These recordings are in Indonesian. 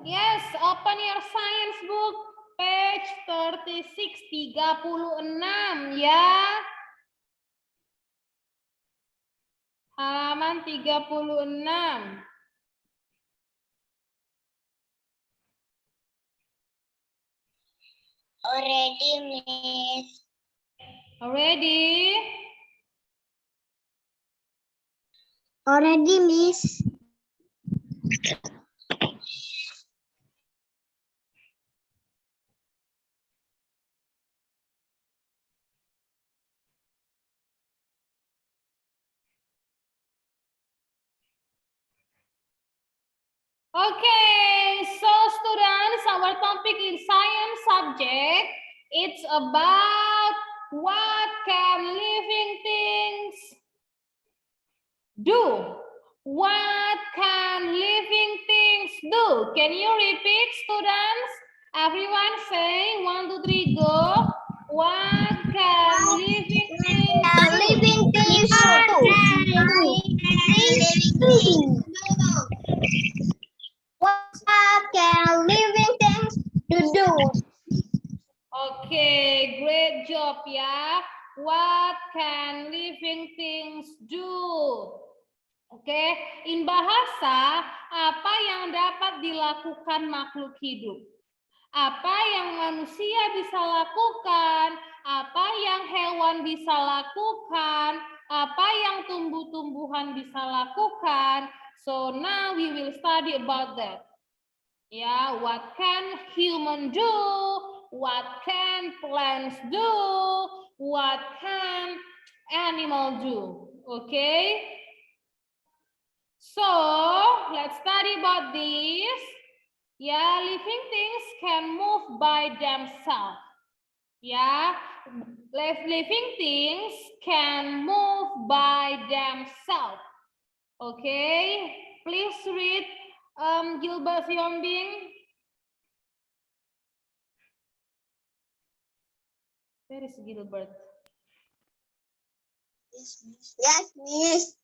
Yes, open your science book. Page 36, 36 ya. Halaman 36. Already, Miss. Ready? Already, Miss. Okay, so students, our topic in science subject, it's about what can living things do. What can living things do? Can you repeat, students? Everyone say 1, 2, 3, go. What can living things do? Living things What can living things to do? Okay, great job ya. What can living things do? Oke, in bahasa, apa yang dapat dilakukan makhluk hidup? Apa yang manusia bisa lakukan? Apa yang hewan bisa lakukan? Apa yang tumbuh-tumbuhan bisa lakukan? So now we will study about that. Ya, what can human do? What can plants do? What can animal do? Okay? So, let's study about this. Ya, living things can move by themselves. Ya, living things can move by themselves. Okay? Please read Gilbert Siombing. Where is Gilbert? Yes, Miss.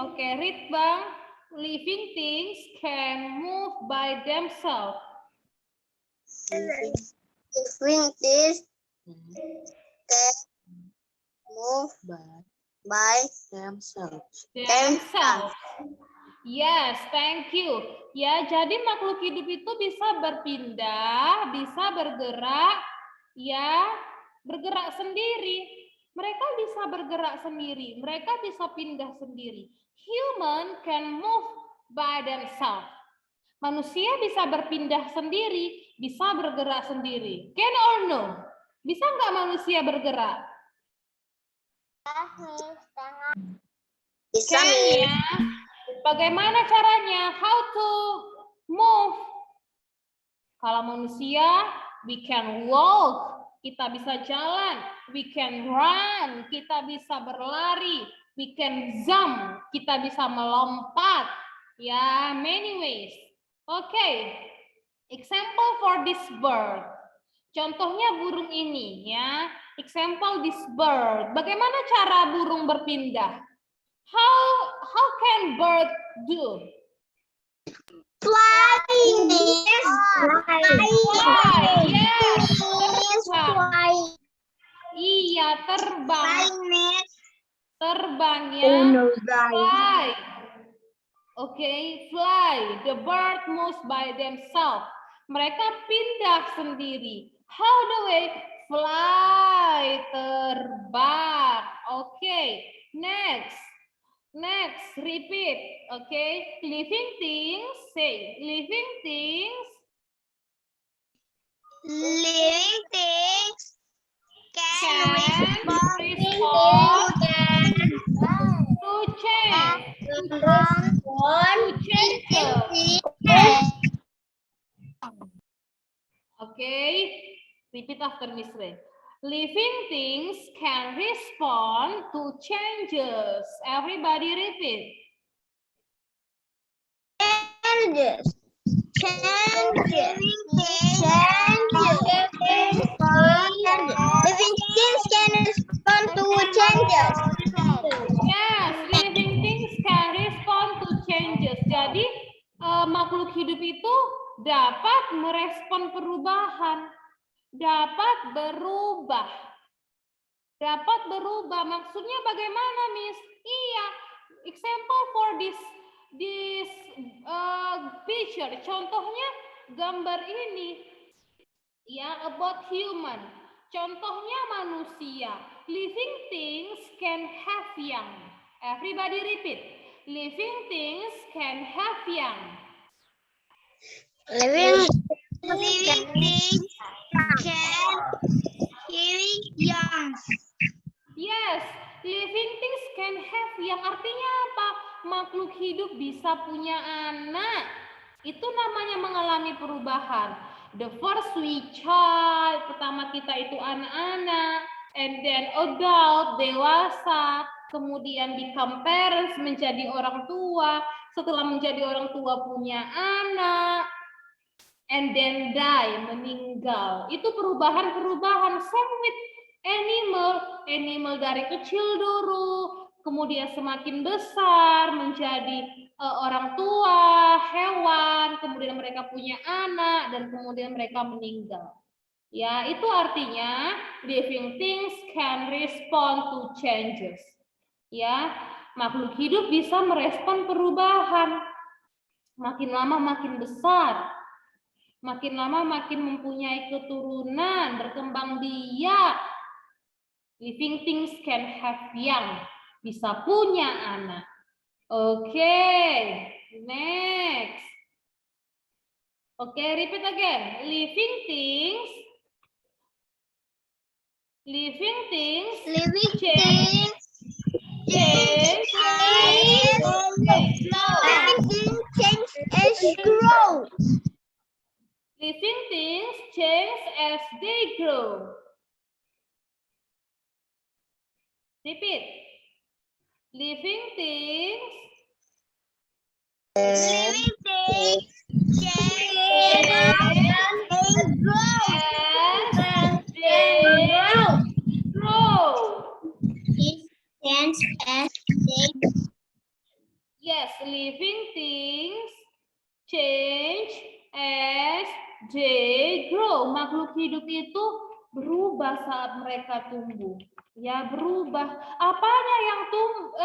Okay, read Bang. Living things can move by themselves. Living things can move by themselves. Themselves. Yes, thank you. Ya, jadi makhluk hidup itu bisa berpindah, bisa bergerak, ya, bergerak sendiri. Mereka bisa bergerak sendiri, mereka bisa pindah sendiri. Human can move by themselves. Manusia bisa berpindah sendiri, bisa bergerak sendiri. Can or no? Bisa nggak manusia bergerak? Bisa, Can Miss. ya. Bagaimana caranya? How to move? Kalau manusia, we can walk, kita bisa jalan. We can run, kita bisa berlari. We can jump, kita bisa melompat. Ya, many ways. Okay, example for this bird. Contohnya burung ini ya. Example this bird. Bagaimana cara burung berpindah? How can bird do? Flying, Miss. Yes, Fly. iya, terbang. Flying, Miss. Terbang ya. Fly. Okay, fly. The bird moves by themselves. Mereka pindah sendiri. How do we fly? Terbang. Okay, next. Next, repeat. Okay, living things. Say, living things Living things can respond respond to change. Okay, repeat after Miss Ray. Living things can respond to changes. Everybody repeat. Changes. Living things can respond to changes. Yes, living things can respond to changes. Jadi makhluk hidup itu dapat merespon perubahan, dapat berubah. Dapat berubah, maksudnya bagaimana, Miss? Iya, example for this picture. Contohnya gambar ini, ya, about human. Contohnya manusia. Living things can have young. Everybody repeat. Living things can have young. Living things can young. Yes, living things can have young. Artinya apa? Makhluk hidup bisa punya anak. Itu namanya mengalami perubahan. The first we child, pertama kita itu anak-anak, and then adult, dewasa, kemudian become parents, menjadi orang tua, setelah menjadi orang tua punya anak, and then die, meninggal. Itu perubahan-perubahan. Same with animal dari kecil dulu, kemudian semakin besar menjadi orang tua, hewan, kemudian mereka punya anak, dan kemudian mereka meninggal. Ya, itu artinya living things can respond to changes. Ya, makhluk hidup bisa merespon perubahan. Makin lama makin besar. Makin lama makin mempunyai keturunan, berkembang biak. Living things can have young, bisa punya anak. Oke, next. Oke, repeat again. Living things change as grow. Living things change as they grow. Repeat. Living things Yes, living things change as they grow. Makhluk hidup itu berubah saat mereka tumbuh. Ya, berubah. Apanya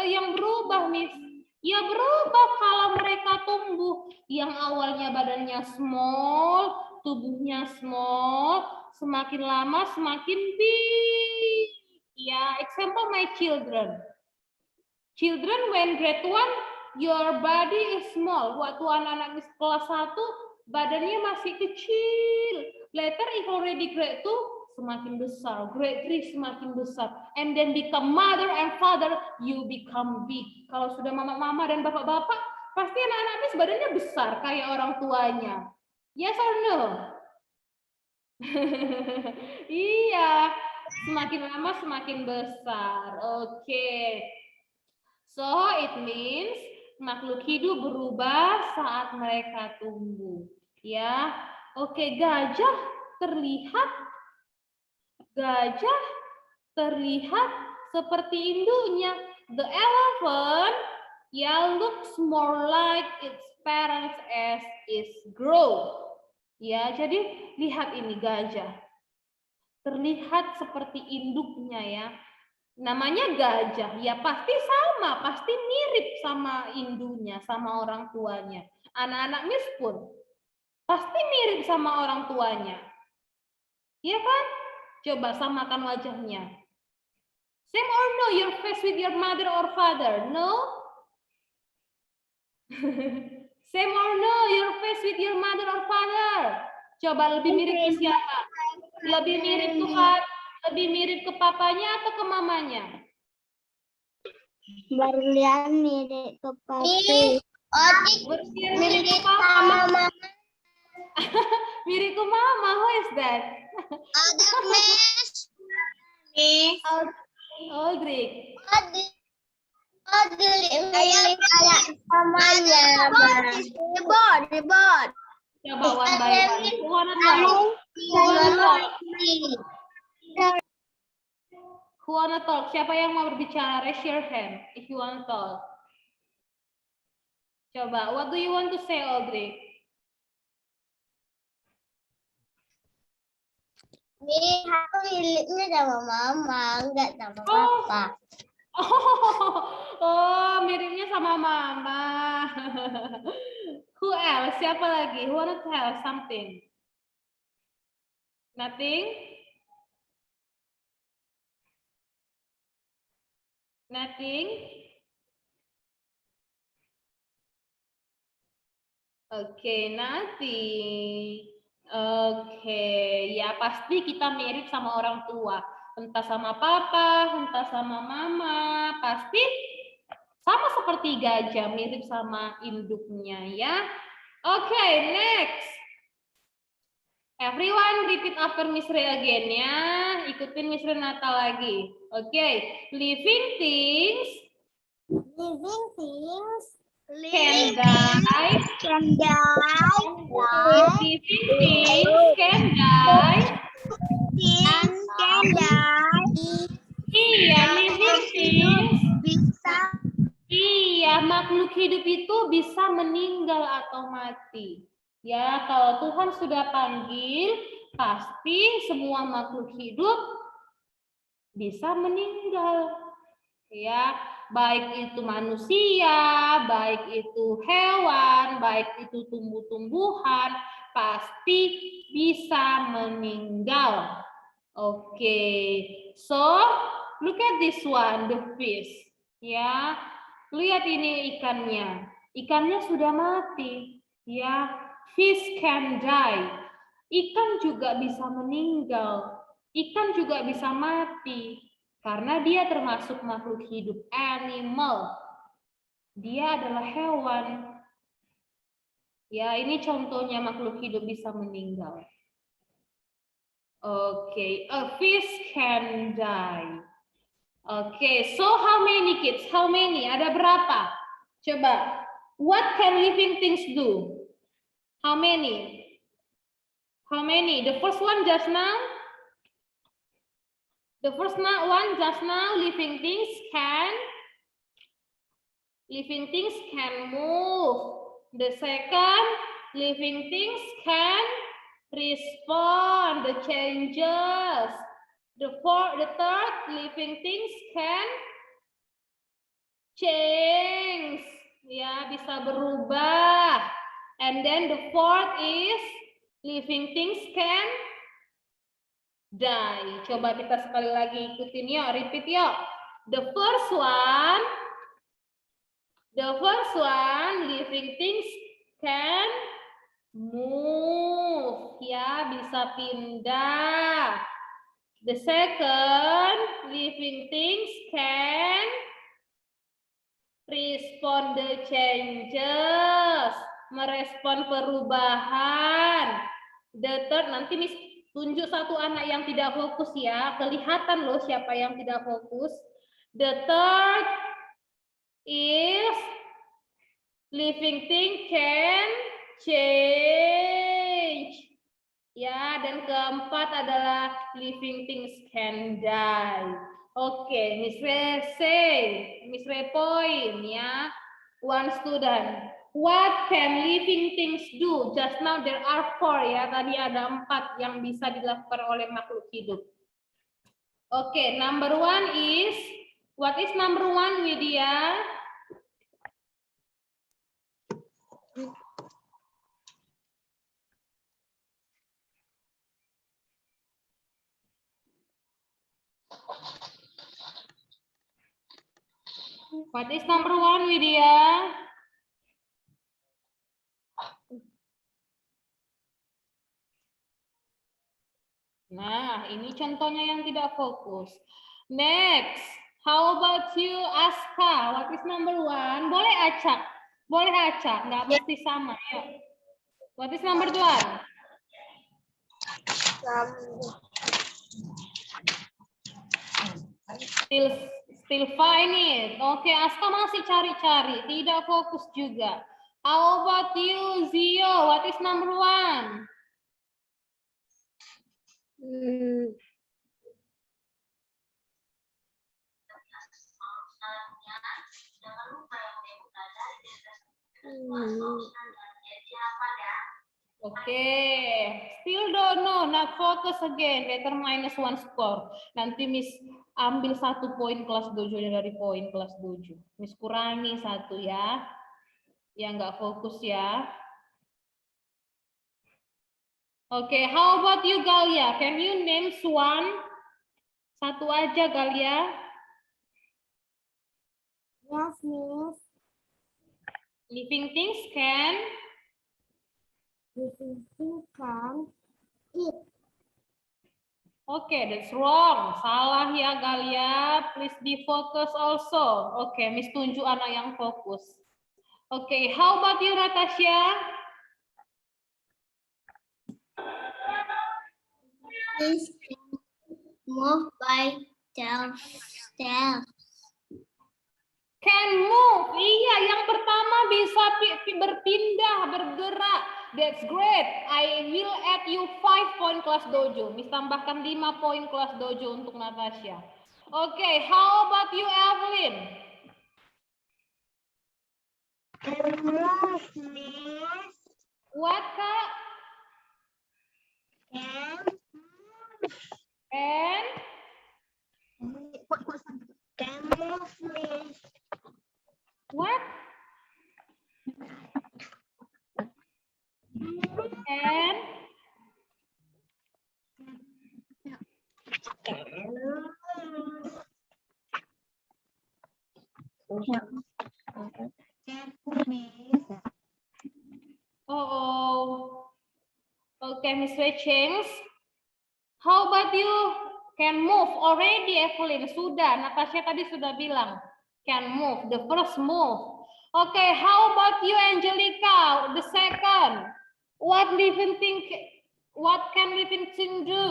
yang berubah, Miss? Ya, berubah kalau mereka tumbuh. Yang awalnya badannya small, tubuhnya small, semakin lama semakin big. Ya, example my children. Children when grade 1, your body is small. Waktu anak-anak kelas 1, badannya masih kecil. Later if already grade 2, semakin besar. Grade 3 semakin besar. And then become mother and father, you become big. Kalau sudah mama-mama dan bapak-bapak, pasti anak-anak badannya besar kayak orang tuanya. Yes or no? Iya, semakin lama semakin besar. Oke. So it means makhluk hidup berubah saat mereka tumbuh. Ya, oke, gajah terlihat seperti induknya. The elephant, ya, looks more like its parents as it grow. Ya, jadi lihat ini gajah. Terlihat seperti induknya, ya. Namanya gajah, ya pasti sama, pasti mirip sama indunya, sama orang tuanya. Anak-anak Miss pun pasti mirip sama orang tuanya. Iya kan? Coba samakan wajahnya. Same or no, your face with your mother or father? No? Same or no, your face with your mother or father? Coba lebih mirip ke siapa? Lebih mirip ke Lebih mirip ke papanya atau ke mamanya? Berlian mirip ke papi. Mirip ke papa. Mirip ke mama. Who is that? Aldrich. Ribot. Coba one by one. Who wanna talk? Who wanna talk? Siapa yang mau berbicara? Raise your hand if you wanna talk. Coba, what do you want to say, Aldrich? Ini aku miliknya sama mama, enggak sama Oh. papa. Oh, miripnya sama mama. Who else? Siapa lagi? Who wanna tell something? Nothing? Nothing? Oke, nothing. Oke, ya pasti kita mirip sama orang tua. Entah sama papa, entah sama mama. Pasti sama seperti gajah, mirip sama induknya ya. Oke, next. Everyone repeat after Miss Ray again ya. Ikutin Miss Renata lagi. Oke, living things Living things can die. can die. Living things can die. Things can die. Iya, living things. Bisa Iya, makhluk hidup itu bisa meninggal atau mati. Ya, kalau Tuhan sudah panggil, pasti semua makhluk hidup bisa meninggal. Ya, baik itu manusia, baik itu hewan, baik itu tumbuh-tumbuhan, pasti bisa meninggal. Oke, so look at this one, the fish. Ya, lihat ini ikannya. Ikannya sudah mati. Ya, fish can die. Ikan juga bisa meninggal. Ikan juga bisa mati. Karena dia termasuk makhluk hidup, animal. Dia adalah hewan. Ya, ini contohnya makhluk hidup bisa meninggal. Okay, a fish can die. Okay, so how many kids? How many? Ada berapa? Coba. What can living things do? How many? How many? The first one just now? The first one just now, living things can move. The second, living things can respond the changes. The third, living things can change. Ya, bisa berubah. And then the fourth is living things can die. Coba kita sekali lagi ikutin yuk, repeat yuk. The first one, living things can move, ya, bisa pindah. The second, living things can respond the changes, merespon perubahan. The third, nanti Miss tunjuk satu anak yang tidak fokus ya, kelihatan loh siapa yang tidak fokus. The third is living thing can change. Ya, dan keempat adalah living things can die. Oke, Miss Ray say, Miss Ray point ya. One student. What can living things do? Just now there are 4 ya. Tadi ada 4 yang bisa dilakukan oleh makhluk hidup. Oke, number 1 is, what is number 1, Widya? What is number 1, Widya? Nah, ini contohnya yang tidak fokus. Next, how about you, Aska? What is number 1? Boleh acak, nggak mesti sama ya. What is number 2? Still find it. Oke, Aska masih cari-cari, tidak fokus juga. How about you, Zio? What is number 1? Okay, still don't know. Now focus again. Letter -1 score. Nanti Miss ambil 1 poin kelas 7 dari poin kelas 7. Miss kurangi 1 ya. Yang nggak fokus ya. Okay, how about you Galia? Can you name one? Satu aja Galia. Yes, Miss. Living things can Living things can eat. Okay, that's wrong. Salah ya Galia. Please be focused also. Okay, Miss tunjuk anak yang fokus. Okay, how about you Natasha? Things can move by themselves. Can move. Iya, yang pertama bisa berpindah, bergerak. That's great. I will add you 5 poin kelas dojo. Miss tambahkan 5 poin kelas dojo untuk Natasha. Okay, how about you Evelyn? Can move, Miss. What Kak? Can And can move, Miss. what? And oh. Okay, Miss Wei James. How about you? Can move already, Evelyn. Sudah. Natasha tadi sudah bilang. Can move. The first move. Okay, how about you, Angelica? The second. What can living thing do?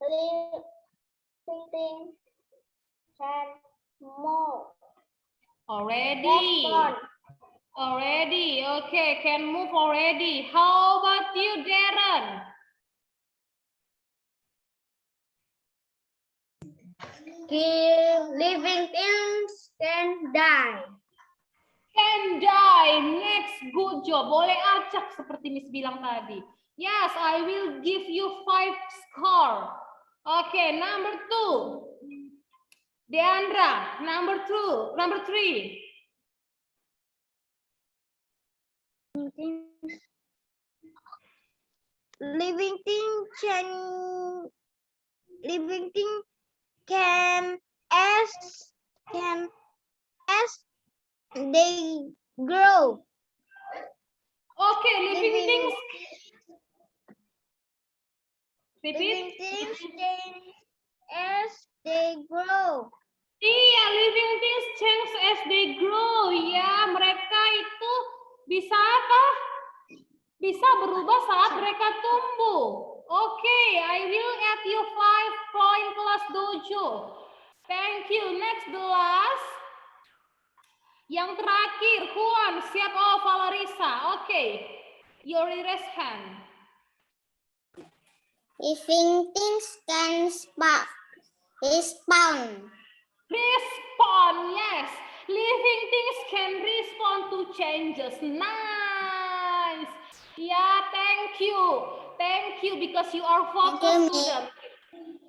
Living things can move. Already. Already. Okay, can move already. How about you, Darren? Living things can die. Can die. Next, good job. Boleh acak seperti Miss bilang tadi. Yes, I will give you 5 score. Okay, number 2. Deandra, number 3. Living thing can as they grow. Okay, living things. Repeat. Living things change as they grow. Iya, living things change as they grow. Ya, mereka itu bisa apa? Bisa berubah saat mereka tumbuh. Okay, I will add you 5 poin kelas dojo. Thank you. Next, the last. Yang terakhir, Juan, siap. Oh, Valerisa. Okay, your raise hand. Living things can respond. Respond, yes. Living things can respond to changes. Nice. Yeah, thank you. Thank you because you are focused student.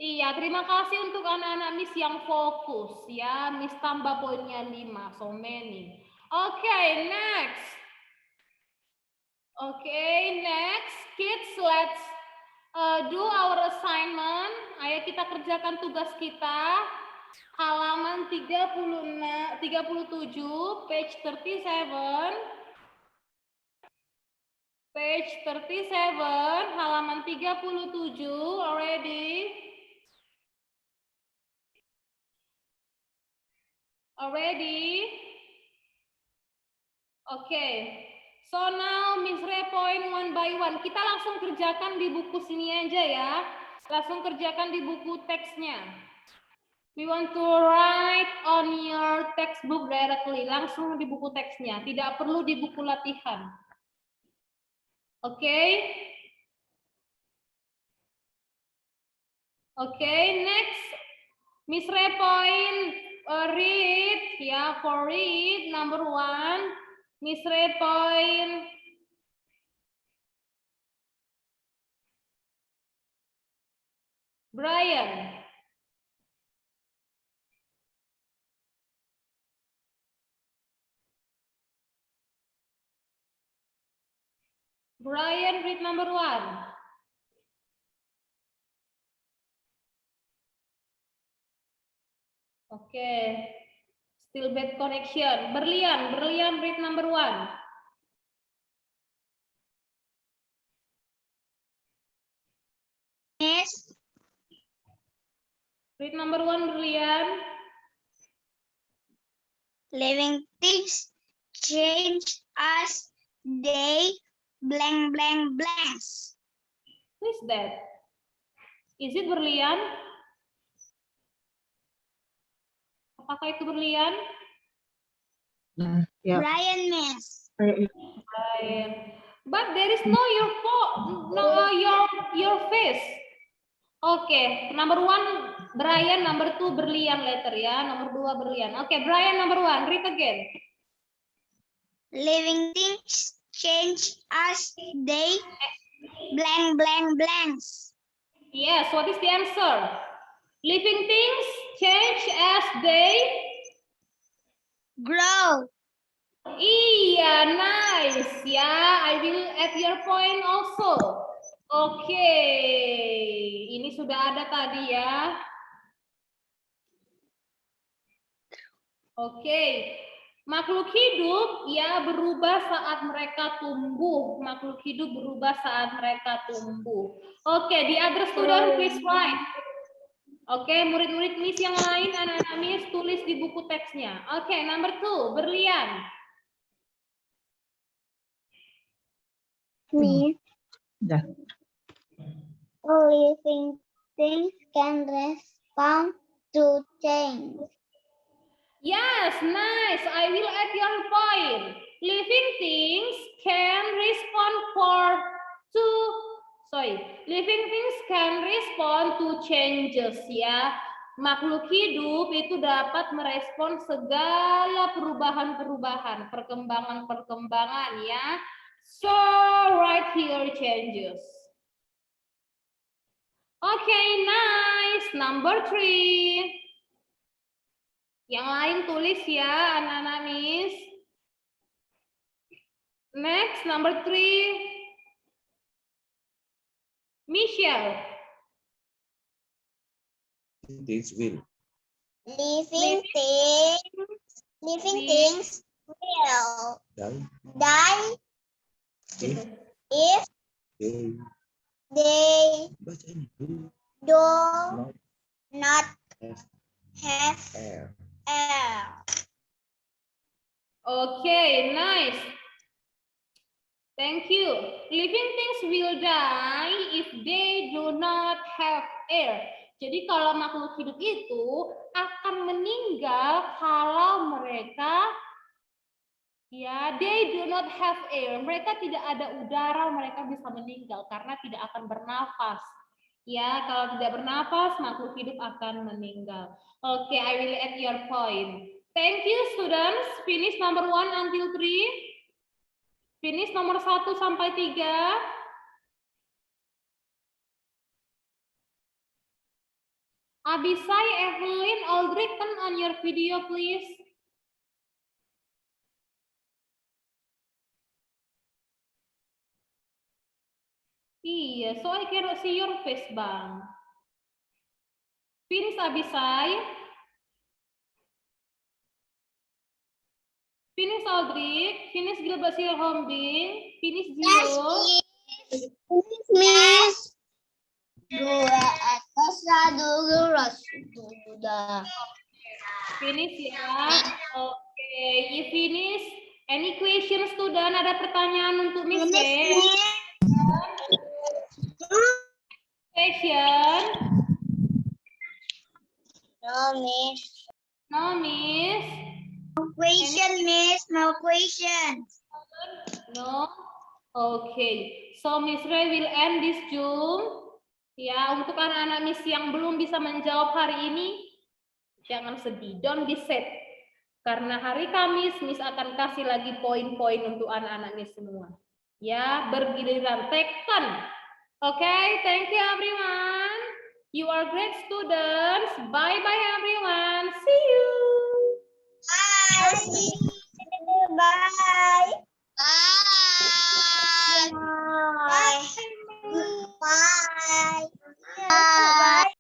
Iya, terima kasih untuk anak-anak Miss yang fokus ya. Miss tambah poinnya 5, so many. Okay, next. Okay, next kids, let's do our assignment. Ayo kita kerjakan tugas kita. Halaman 37, page 37. Page 37, halaman 37, already. Already? Okay. So now Miss Ray point 1 by 1. Kita langsung kerjakan di buku sini aja ya. Langsung kerjakan di buku teksnya. We want to write on your textbook directly. Langsung di buku teksnya. Tidak perlu di buku latihan. Okay? Okay, next. Miss Ray point read. Ya, for read. Number 1. Miss Ray point Brian. Brian, read number 1. Okay. Still bad connection. Berlian, read number 1. Miss, Read number 1, Berlian. living things change as they blank blank blanks. Who is that? Is it Berlian? Apakah itu Berlian? Yeah. Brian, Miss. Brian. But there is no your face. Oke, number 1 Brian, number 2 Berlian letter ya, nomor 2 Berlian. Oke, Brian number 1, read again. Living things change as they blank blank blanks. Yes, what is the answer? Living things change as they. Grow. Iya, nice ya. I will add your point also. Oke, ini sudah ada tadi ya. Oke, makhluk hidup ya berubah saat mereka tumbuh. Makhluk hidup berubah saat mereka tumbuh. Oke, the other student please write. Oke, murid-murid Miss yang lain, anak-anak Miss tulis di buku teksnya. Oke, number 2, Berlian. Miss, Yeah. living things can respond to change. Yes, nice. I will add your point. Living things can respond living things can respond to changes ya. Makhluk hidup itu dapat merespon segala perubahan-perubahan, perkembangan-perkembangan ya. So right here changes. Okay, nice. Number 3. Yang lain tulis ya, anak-anak Miss. Next, number 3. Michelle. Things will. Living things will Die. die If if they they baca ini do do not not have have air. air. Okay, nice. Thank you. Living things will die if they do not have air. Jadi kalau makhluk hidup itu akan meninggal kalau mereka they do not have air. Mereka tidak ada udara, mereka bisa meninggal karena tidak akan bernafas. Ya, kalau tidak bernafas, makhluk hidup akan meninggal. Oke, I will add your point. Thank you, students. Finish number 1 until 3. Finish nomor 1 sampai 3. Abisai, Evelyn, Aldrich, turn on your video, please. Iya, so I cannot see your face, Bang. Finish, Abisai. Finish, Aldrich. Finish, Gilbasil Hombing. Finish, Zio. Miss. Dua atas dulu sudah. Finish ya. Oke, you finish. Any question, student? Ada pertanyaan untuk Miss B? Question? No, Miss. No, Miss. No question, Miss. No question. No. Okay. So Miss Ray will end this Zoom. Ya, untuk anak-anak Miss yang belum bisa menjawab hari ini, jangan sedih, don't be sad. Karena hari Kamis Miss akan kasih lagi poin-poin untuk anak-anak Miss semua. Ya, bergiliran, take turn. Okay, thank you everyone. You are great students. Bye bye everyone. See you.